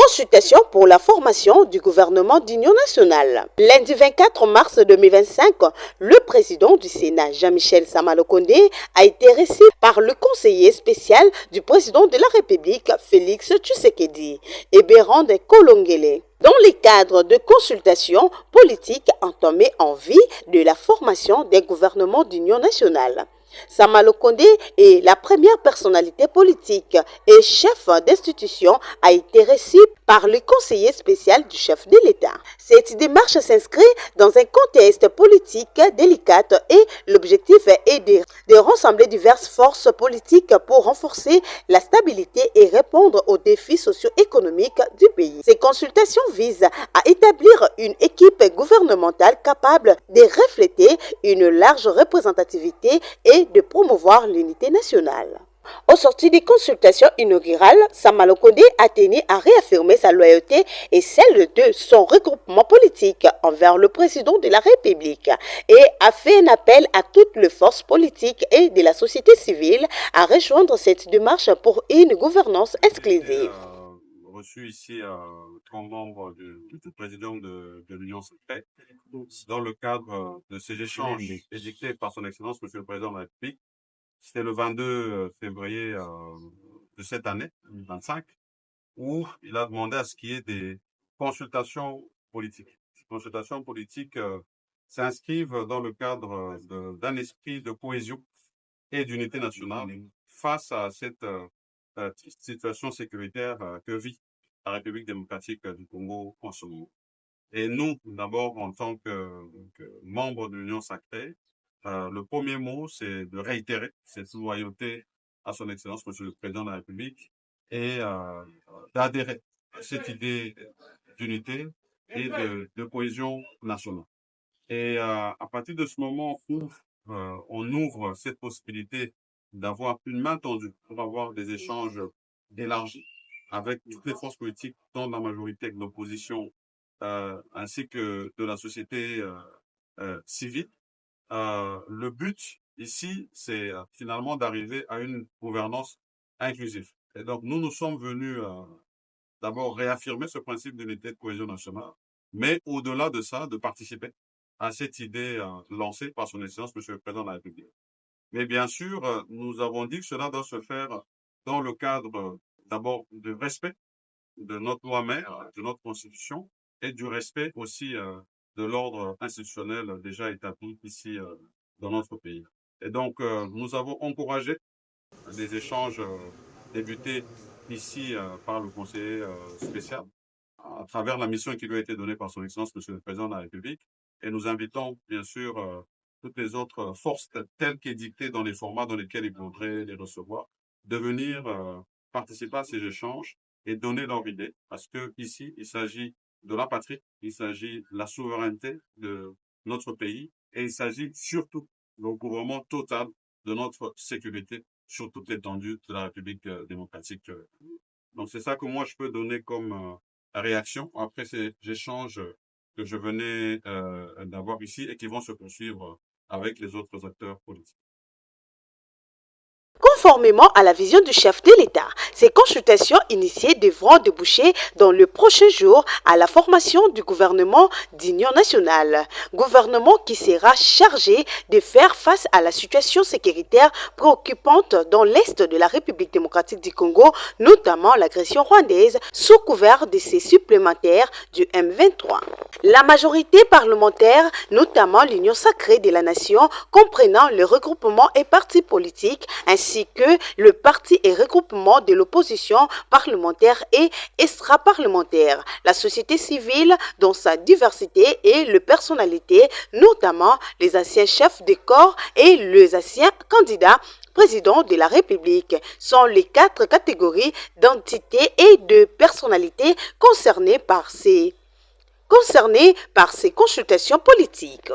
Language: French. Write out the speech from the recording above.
Consultation pour la formation du gouvernement d'union nationale. Lundi 24 mars 2025, le président du Sénat, Jean-Michel Sama-Lukonde, a été reçu par le conseiller spécial du président de la République, Félix Tshisekedi, et Bérande Kolongele, dans le cadre de consultations politiques entamées en vue de la formation des gouvernements d'union nationale. Sama-Lukonde est la première personnalité politique et chef d'institution a été reçu par le conseiller spécial du chef de l'État. Cette démarche s'inscrit dans un contexte politique délicat et l'objectif est de rassembler diverses forces politiques pour renforcer la stabilité et répondre aux défis socio-économiques du pays. Ces consultations visent à établir une équipe gouvernementale capable de refléter une large représentativité et de promouvoir l'unité nationale. Au sorti des consultations inaugurales, Sama-Lukonde a tenu à réaffirmer sa loyauté et celle de son regroupement politique envers le président de la République et a fait un appel à toutes les forces politiques et de la société civile à rejoindre cette démarche pour une gouvernance exclusive. Reçu ici comme membre du président de l'Union sacrée dans le cadre de ces échanges édictés par son Excellence Monsieur le Président de la République. C'était le 22 février de cette année, 2025, où il a demandé à ce qu'il y ait des consultations politiques. Ces consultations politiques s'inscrivent dans le cadre d'un esprit de cohésion et d'unité nationale face à cette situation sécuritaire que vit la République démocratique du Congo en ce moment. Et nous, d'abord, en tant que membres de l'Union sacrée, le premier mot, c'est de réitérer cette loyauté à son Excellence, Monsieur le Président de la République, et d'adhérer à cette idée d'unité et de cohésion nationale. Et à partir de ce moment où on ouvre cette possibilité d'avoir une main tendue pour avoir des échanges élargis avec toutes les forces politiques, tant de la majorité que de l'opposition, ainsi que de la société civile. Le but ici, c'est finalement d'arriver à une gouvernance inclusive. Et donc, nous sommes venus d'abord réaffirmer ce principe d'unité de cohésion nationale, mais au-delà de ça, de participer à cette idée lancée par son Excellence, Monsieur le Président de la République. Mais bien sûr, nous avons dit que cela doit se faire dans le cadre d'abord du respect de notre loi mère, de notre constitution, et du respect aussi de l'ordre institutionnel déjà établi ici dans notre pays. Et donc, nous avons encouragé des échanges débutés ici par le conseiller spécial à travers la mission qui lui a été donnée par son Excellence, Monsieur le Président de la République. Et nous invitons, bien sûr, toutes les autres forces telles qu'édictées dans les formats dans lesquels ils voudraient les recevoir, de venir participer à ces échanges et donner leur idée. Parce que ici, il s'agit de la patrie, il s'agit de la souveraineté de notre pays et il s'agit surtout du recouvrement total de notre sécurité sur toute l'étendue de la République démocratique. Donc c'est ça que moi je peux donner comme réaction après ces échanges que je venais d'avoir ici et qui vont se poursuivre avec les autres acteurs politiques. Conformément à la vision du chef de l'État, ces consultations initiées devront déboucher dans le prochain jour à la formation du gouvernement d'union nationale. Gouvernement qui sera chargé de faire face à la situation sécuritaire préoccupante dans l'est de la République démocratique du Congo, notamment l'agression rwandaise sous couvert de ces supplémentaires du M23. La majorité parlementaire, notamment l'Union sacrée de la nation, comprenant le regroupement et partis politiques, ainsi que le parti et regroupement de l'opposition parlementaire et extra-parlementaire, la société civile dans sa diversité et les personnalités, notamment les anciens chefs de corps et les anciens candidats président de la République, sont les 4 catégories d'entités et de personnalités concernées par ces consultations politiques.